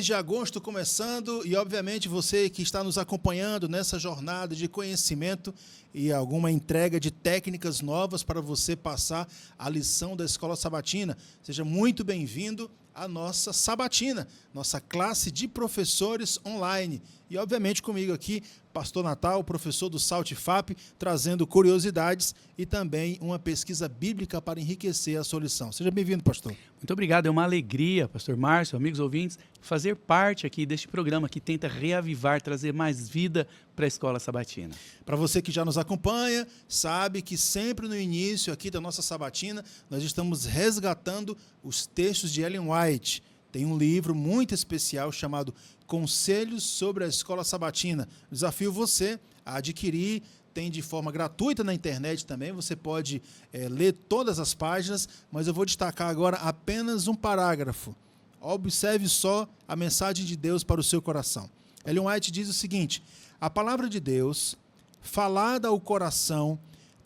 mês de agosto começando e, obviamente, você que está nos acompanhando nessa jornada de conhecimento e alguma entrega de técnicas novas para você passar a lição da Escola Sabatina. Seja muito bem-vindo à nossa Sabatina, nossa classe de professores online. E, obviamente, comigo aqui, Pastor Natal, professor do SaltFap, trazendo curiosidades e também uma pesquisa bíblica para enriquecer a sua lição. Seja bem-vindo, pastor. Muito obrigado, é uma alegria, pastor Márcio, amigos ouvintes, fazer parte aqui deste programa que tenta reavivar, trazer mais vida para a Escola Sabatina. Para você que já nos acompanha, sabe que sempre no início aqui da nossa Sabatina, nós estamos resgatando os textos de Ellen White. Tem um livro muito especial chamado Conselhos sobre a Escola Sabatina. Desafio você a adquirir, tem de forma gratuita na internet também, você pode ler todas as páginas, mas eu vou destacar agora apenas um parágrafo. Observe só a mensagem de Deus para o seu coração. Ellen White diz o seguinte: a palavra de Deus, falada ao coração,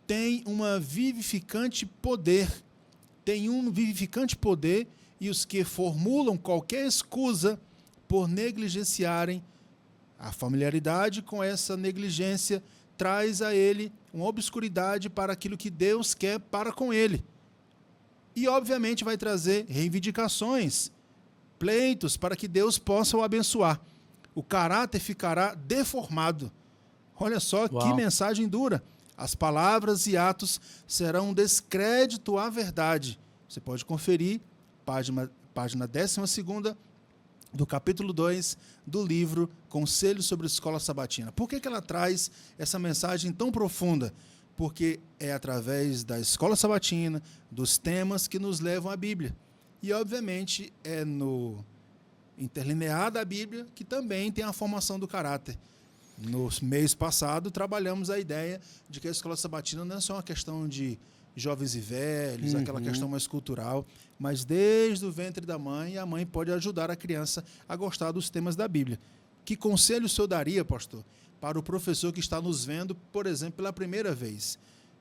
tem um vivificante poder, e os que formulam qualquer escusa por negligenciarem a familiaridade com essa negligência traz a ele uma obscuridade para aquilo que Deus quer para com ele. E, obviamente, vai trazer reivindicações, pleitos para que Deus possa o abençoar. O caráter ficará deformado. Olha só que mensagem dura. As palavras e atos serão um descrédito à verdade. Você pode conferir, página 12ª, do capítulo 2 do livro Conselhos sobre a Escola Sabatina. Por que ela traz essa mensagem tão profunda? Porque é através da Escola Sabatina, dos temas que nos levam à Bíblia. E, obviamente, é no interlinear da Bíblia que também tem a formação do caráter. No mês passado, trabalhamos a ideia de que a Escola Sabatina não é só uma questão de jovens e velhos, aquela questão mais cultural, mas desde o ventre da mãe, a mãe pode ajudar a criança a gostar dos temas da Bíblia. Que conselho o senhor daria, pastor, para o professor que está nos vendo, por exemplo, pela primeira vez?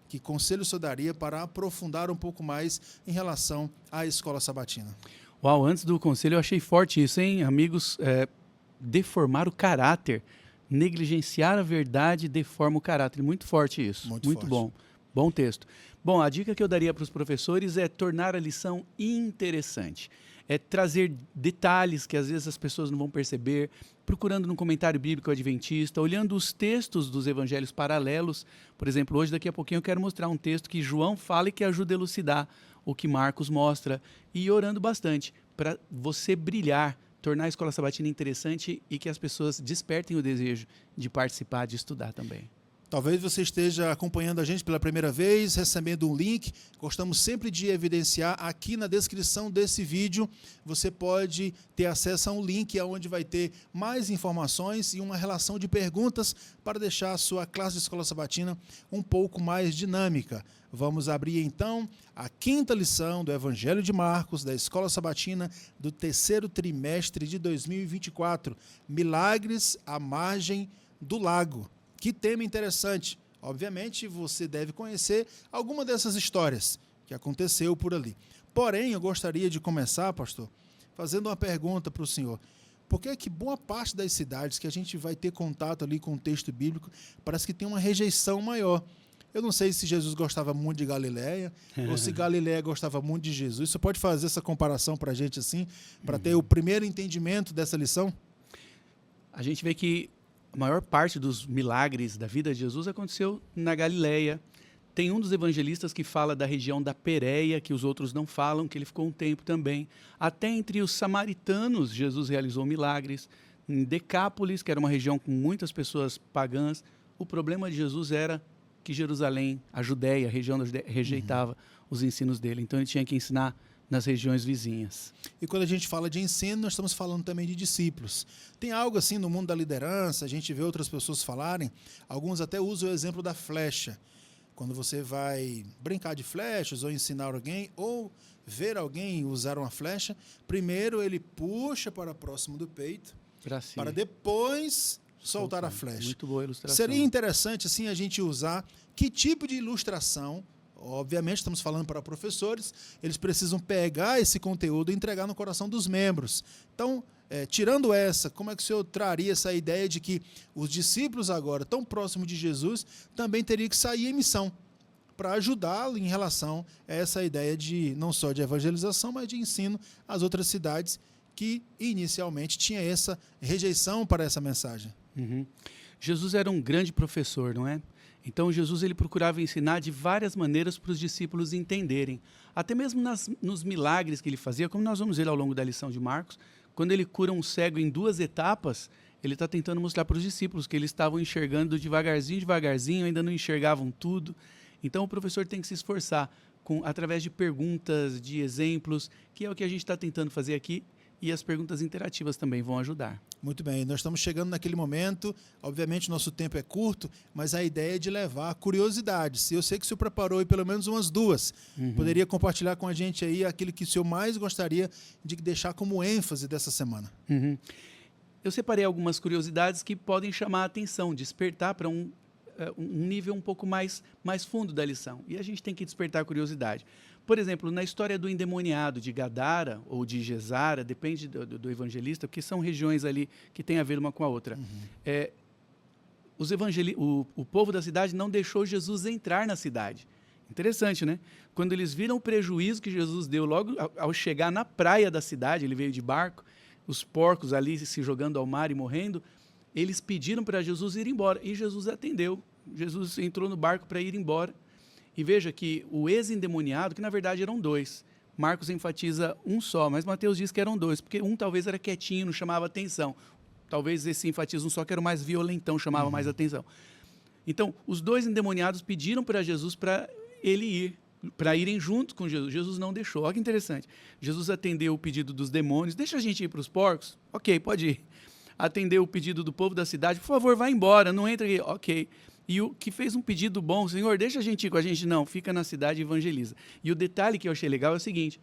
Que conselho o senhor daria para aprofundar um pouco mais em relação à Escola Sabatina? Uau, antes do conselho eu achei forte isso, hein, amigos? Deformar o caráter, negligenciar a verdade deforma o caráter. Muito forte isso, muito forte. Bom. Bom texto. Bom, a dica que eu daria para os professores é tornar a lição interessante. É trazer detalhes que às vezes as pessoas não vão perceber, procurando no comentário bíblico adventista, olhando os textos dos evangelhos paralelos. Por exemplo, hoje, daqui a pouquinho, eu quero mostrar um texto que João fala e que ajuda a elucidar o que Marcos mostra. E orando bastante para você brilhar, tornar a Escola Sabatina interessante e que as pessoas despertem o desejo de participar, de estudar também. Talvez você esteja acompanhando a gente pela primeira vez, recebendo um link. Gostamos sempre de evidenciar aqui na descrição desse vídeo. Você pode ter acesso a um link onde vai ter mais informações e uma relação de perguntas para deixar a sua classe de Escola Sabatina um pouco mais dinâmica. Vamos abrir então a 5ª lição do Evangelho de Marcos, da Escola Sabatina, do 3º trimestre de 2024. Milagres à margem do lago. Que tema interessante. Obviamente, você deve conhecer alguma dessas histórias que aconteceu por ali. Porém, eu gostaria de começar, pastor, fazendo uma pergunta para o senhor. Por que é que boa parte das cidades que a gente vai ter contato ali com o texto bíblico parece que tem uma rejeição maior? Eu não sei se Jesus gostava muito de Galileia ou se Galileia gostava muito de Jesus. Você pode fazer essa comparação para a gente assim, para ter o primeiro entendimento dessa lição? A gente vê que a maior parte dos milagres da vida de Jesus aconteceu na Galileia. Tem um dos evangelistas que fala da região da Pérea, que os outros não falam, que ele ficou um tempo também. Até entre os samaritanos, Jesus realizou milagres. Em Decápolis, que era uma região com muitas pessoas pagãs, o problema de Jesus era que Jerusalém, a Judéia, a região da Judéia, rejeitava os ensinos dele. Então ele tinha que ensinar nas regiões vizinhas. E quando a gente fala de ensino, nós estamos falando também de discípulos. Tem algo assim no mundo da liderança, a gente vê outras pessoas falarem, alguns até usam o exemplo da flecha. Quando você vai brincar de flechas ou ensinar alguém ou ver alguém usar uma flecha, primeiro ele puxa para próximo do peito, para depois soltar a flecha. Muito boa ilustração. Seria interessante assim a gente usar que tipo de ilustração. Obviamente, estamos falando para professores, eles precisam pegar esse conteúdo e entregar no coração dos membros. Então, tirando essa, como é que o senhor traria essa ideia de que os discípulos agora, tão próximos de Jesus, também teriam que sair em missão para ajudá-lo em relação a essa ideia de não só de evangelização, mas de ensino às outras cidades que inicialmente tinha essa rejeição para essa mensagem? Uhum. Jesus era um grande professor, não é? Então Jesus ele procurava ensinar de várias maneiras para os discípulos entenderem. Até mesmo nos milagres que ele fazia, como nós vamos ver ao longo da lição de Marcos, quando ele cura um cego em 2 etapas, ele está tentando mostrar para os discípulos que eles estavam enxergando devagarzinho, devagarzinho, ainda não enxergavam tudo. Então o professor tem que se esforçar através de perguntas, de exemplos, que é o que a gente está tentando fazer aqui, e as perguntas interativas também vão ajudar. Muito bem, nós estamos chegando naquele momento, obviamente nosso tempo é curto, mas a ideia é de levar curiosidades. Eu sei que o senhor preparou aí pelo menos umas 2. Poderia compartilhar com a gente aí aquilo que o senhor mais gostaria de deixar como ênfase dessa semana? Eu separei algumas curiosidades que podem chamar a atenção, despertar para um nível um pouco mais fundo da lição. E a gente tem que despertar a curiosidade. Por exemplo, na história do endemoniado de Gadara ou de Gesara, depende do evangelista, porque são regiões ali que têm a ver uma com a outra. O povo da cidade não deixou Jesus entrar na cidade. Interessante, né? Quando eles viram o prejuízo que Jesus deu logo ao chegar na praia da cidade, ele veio de barco, os porcos ali se jogando ao mar e morrendo, eles pediram para Jesus ir embora. E Jesus atendeu. Jesus entrou no barco para ir embora. E veja que o ex-endemoniado, que na verdade eram 2, Marcos enfatiza um só, mas Mateus diz que eram 2, porque um talvez era quietinho, não chamava atenção. Talvez esse enfatiza um só, que era o mais violentão, chamava mais atenção. Então, os 2 endemoniados pediram para Jesus para ele ir, para irem junto com Jesus. Jesus não deixou. Olha que interessante. Jesus atendeu o pedido dos demônios. Deixa a gente ir para os porcos? Ok, pode ir. Atendeu o pedido do povo da cidade. Por favor, vá embora, não entra aqui. Ok. E o que fez um pedido bom, Senhor, deixa a gente ir com a gente. Não, fica na cidade e evangeliza. E o detalhe que eu achei legal é o seguinte,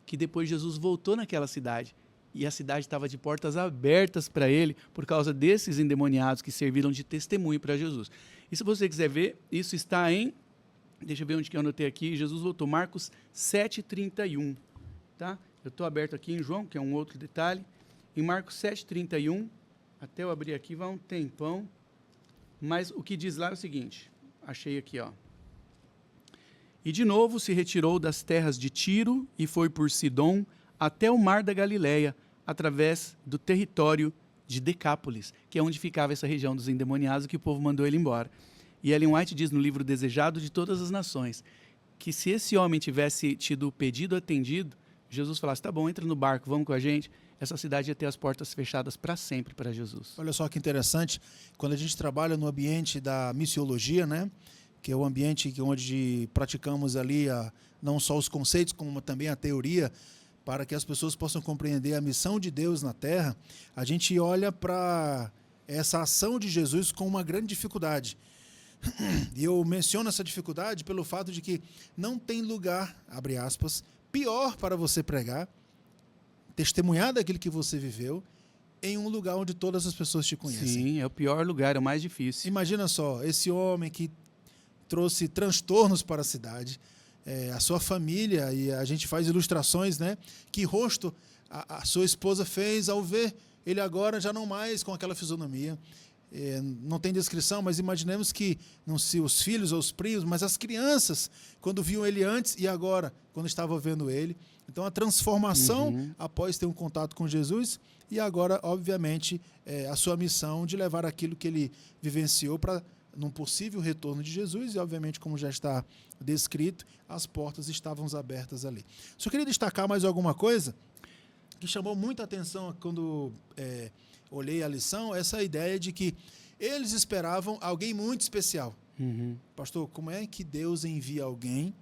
que depois Jesus voltou naquela cidade e a cidade estava de portas abertas para ele por causa desses endemoniados que serviram de testemunho para Jesus. E se você quiser ver, isso está em, deixa eu ver onde que eu anotei aqui, Jesus voltou, Marcos 7,31. Tá? Eu estou aberto aqui em João, que é um outro detalhe. Em Marcos 7,31, até eu abrir aqui vai um tempão. Mas o que diz lá é o seguinte, achei aqui, ó. E de novo se retirou das terras de Tiro e foi por Sidom até o mar da Galileia, através do território de Decápolis, que é onde ficava essa região dos endemoniados, que o povo mandou ele embora. E Ellen White diz no livro Desejado de Todas as Nações, que se esse homem tivesse tido o pedido atendido, Jesus falasse, tá bom, entra no barco, vamos com a gente, essa cidade ia ter as portas fechadas para sempre para Jesus. Olha só que interessante, quando a gente trabalha no ambiente da missiologia, né, que é o ambiente onde praticamos ali não só os conceitos, como também a teoria, para que as pessoas possam compreender a missão de Deus na Terra, a gente olha para essa ação de Jesus com uma grande dificuldade. E eu menciono essa dificuldade pelo fato de que não tem lugar, abre aspas, pior para você pregar, testemunhar daquilo que você viveu, em um lugar onde todas as pessoas te conhecem. Sim, é o pior lugar, é o mais difícil. Imagina só, esse homem que trouxe transtornos para a cidade, a sua família, e a gente faz ilustrações, né? Que rosto a sua esposa fez ao ver ele agora já não mais com aquela fisionomia. Não tem descrição, mas imaginemos que, não sei os filhos ou os primos, mas as crianças, quando viam ele antes e agora, quando estavam vendo ele. Então, a transformação após ter um contato com Jesus e agora, obviamente, a sua missão de levar aquilo que ele vivenciou para num possível retorno de Jesus e, obviamente, como já está descrito, as portas estavam abertas ali. Só queria destacar mais alguma coisa que chamou muita atenção quando olhei a lição, essa ideia de que eles esperavam alguém muito especial. Pastor, como é que Deus envia alguém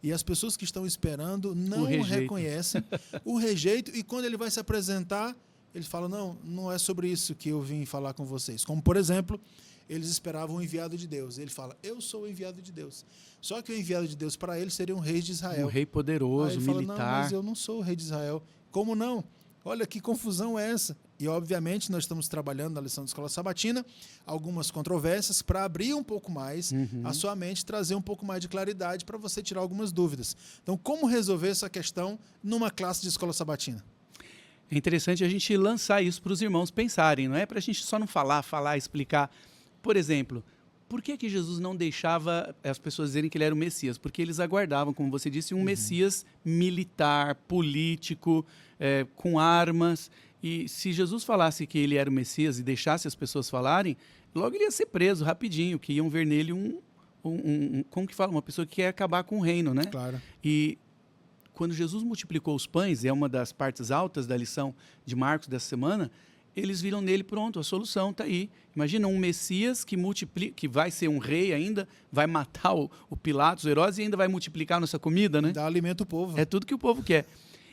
e as pessoas que estão esperando não o reconhecem, o rejeitam, e quando ele vai se apresentar, ele fala, não é sobre isso que eu vim falar com vocês. Como, por exemplo, eles esperavam o enviado de Deus. Ele fala, eu sou o enviado de Deus. Só que o enviado de Deus para eles seria um rei de Israel. Um rei poderoso, aí ele fala, militar. não, mas eu não sou o rei de Israel. Como não? Olha que confusão é essa. E, obviamente, nós estamos trabalhando na lição da Escola Sabatina algumas controvérsias para abrir um pouco mais a sua mente, trazer um pouco mais de claridade para você tirar algumas dúvidas. Então, como resolver essa questão numa classe de Escola Sabatina? É interessante a gente lançar isso para os irmãos pensarem, não é para a gente só não falar, explicar. Por exemplo, por que Jesus não deixava as pessoas dizerem que ele era o Messias? Porque eles aguardavam, como você disse, um Messias militar, político, com armas. E se Jesus falasse que ele era o Messias e deixasse as pessoas falarem, logo ele ia ser preso rapidinho, que iam ver nele como que fala? Uma pessoa que quer acabar com o reino, né? Claro. E quando Jesus multiplicou os pães, é uma das partes altas da lição de Marcos dessa semana, eles viram nele, pronto, a solução está aí. Imagina um Messias que multiplica, que vai ser um rei ainda, vai matar o Pilatos, o Herodes, e ainda vai multiplicar a nossa comida, né? Dá alimento ao povo. É tudo que o povo quer.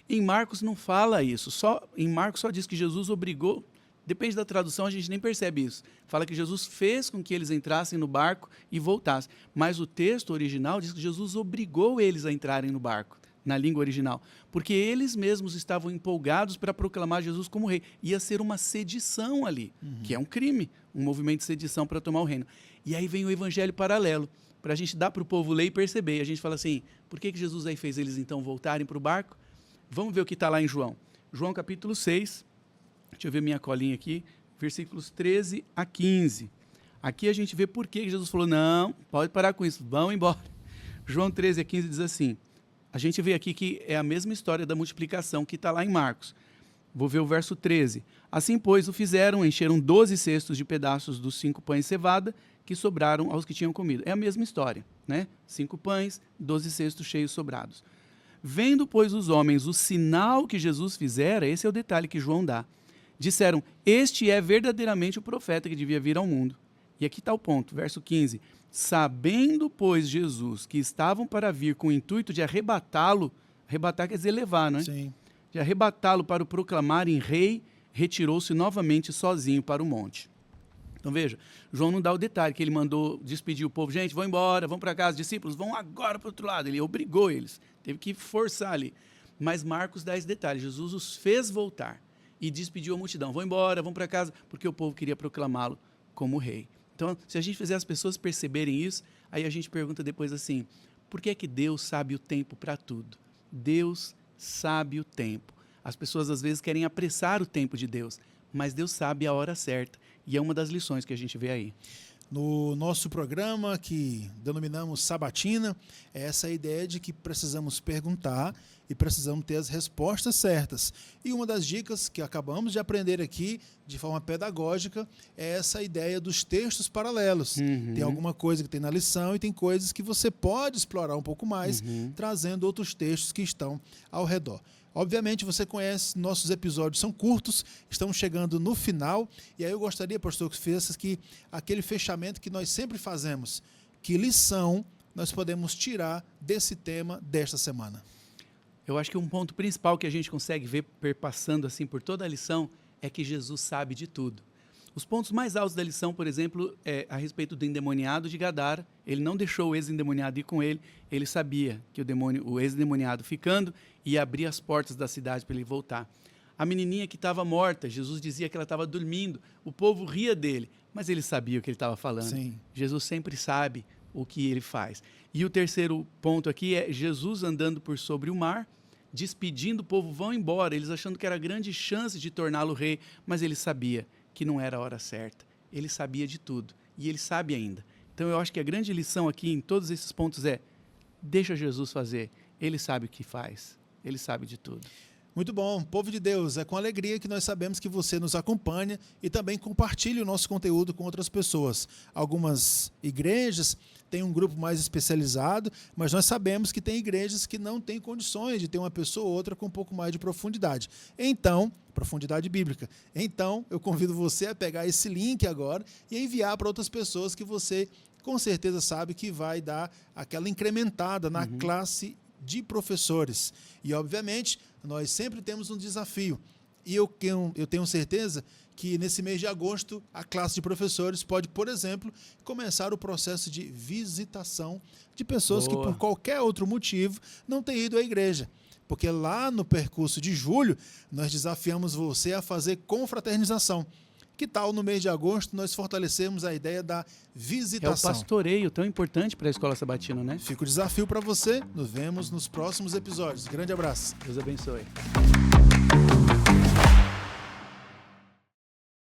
Em Marcos não fala isso. Em Marcos só diz que Jesus obrigou, depende da tradução, a gente nem percebe isso. Fala que Jesus fez com que eles entrassem no barco e voltassem. Mas o texto original diz que Jesus obrigou eles a entrarem no barco, na língua original, porque eles mesmos estavam empolgados para proclamar Jesus como rei. Ia ser uma sedição ali, que é um crime, um movimento de sedição para tomar o reino. E aí vem o evangelho paralelo, para a gente dar para o povo ler e perceber. E a gente fala assim, por que Jesus aí fez eles então voltarem para o barco? Vamos ver o que está lá em João. João capítulo 6, deixa eu ver minha colinha aqui, versículos 13 a 15. Aqui a gente vê por que Jesus falou, não, pode parar com isso, vão embora. João 13 a 15 diz assim, a gente vê aqui que é a mesma história da multiplicação que está lá em Marcos. Vou ver o verso 13. Assim, pois, o fizeram, encheram 12 cestos de pedaços dos 5 pães de cevada que sobraram aos que tinham comido. É a mesma história, né? 5 pães, 12 cestos cheios sobrados. Vendo, pois, os homens o sinal que Jesus fizera, esse é o detalhe que João dá, disseram, este é verdadeiramente o profeta que devia vir ao mundo. E aqui está o ponto, verso 15. Sabendo, pois, Jesus que estavam para vir com o intuito de arrebatá-lo, arrebatar quer dizer levar, não é? Sim. De arrebatá-lo para o proclamarem rei, retirou-se novamente sozinho para o monte. Então veja, João não dá o detalhe que ele mandou despedir o povo. Gente, vão embora, vão para casa, discípulos, vão agora para o outro lado. Ele obrigou eles, teve que forçar ali. Mas Marcos dá esse detalhe, Jesus os fez voltar e despediu a multidão. Vão embora, vão para casa, porque o povo queria proclamá-lo como rei. Então, se a gente fizer as pessoas perceberem isso, aí a gente pergunta depois assim, por que é que Deus sabe o tempo para tudo? Deus sabe o tempo. As pessoas às vezes querem apressar o tempo de Deus, mas Deus sabe a hora certa. E é uma das lições que a gente vê aí. No nosso programa, que denominamos Sabatina, é essa ideia de que precisamos perguntar e precisamos ter as respostas certas. E uma das dicas que acabamos de aprender aqui, de forma pedagógica, é essa ideia dos textos paralelos. Tem alguma coisa que tem na lição e tem coisas que você pode explorar um pouco mais, trazendo outros textos que estão ao redor. Obviamente, você conhece, nossos episódios são curtos, estamos chegando no final, e aí eu gostaria, pastor, que fizesse que aquele fechamento que nós sempre fazemos, que lição nós podemos tirar desse tema desta semana. Eu acho que um ponto principal que a gente consegue ver perpassando assim por toda a lição é que Jesus sabe de tudo. Os pontos mais altos da lição, por exemplo, é a respeito do endemoniado de Gadara. Ele não deixou o ex-endemoniado ir com ele. Ele sabia que o ex-endemoniado ficando ia abrir as portas da cidade para ele voltar. A menininha que estava morta, Jesus dizia que ela estava dormindo. O povo ria dele, mas ele sabia o que ele estava falando. Sim. Jesus sempre sabe o que ele faz. E o terceiro ponto aqui é Jesus andando por sobre o mar, despedindo o povo, vão embora, eles achando que era grande chance de torná-lo rei, mas ele sabia que não era a hora certa. Ele sabia de tudo, e ele sabe ainda. Então eu acho que a grande lição aqui em todos esses pontos é, deixa Jesus fazer, ele sabe o que faz, ele sabe de tudo. Muito bom, povo de Deus, é com alegria que nós sabemos que você nos acompanha e também compartilha o nosso conteúdo com outras pessoas. Algumas igrejas têm um grupo mais especializado, mas nós sabemos que tem igrejas que não têm condições de ter uma pessoa ou outra com um pouco mais de profundidade. Então, profundidade bíblica. Então, eu convido você a pegar esse link agora e enviar para outras pessoas que você com certeza sabe que vai dar aquela incrementada na classe de professores. E, obviamente, nós sempre temos um desafio. E eu tenho certeza que nesse mês de agosto a classe de professores pode, por exemplo, começar o processo de visitação de pessoas que por qualquer outro motivo não têm ido à igreja. Porque lá no percurso de julho nós desafiamos você a fazer confraternização. Que tal no mês de agosto nós fortalecermos a ideia da visitação? É o pastoreio tão importante para a Escola Sabatina, né? Fica o desafio para você. Nos vemos nos próximos episódios. Grande abraço. Deus abençoe.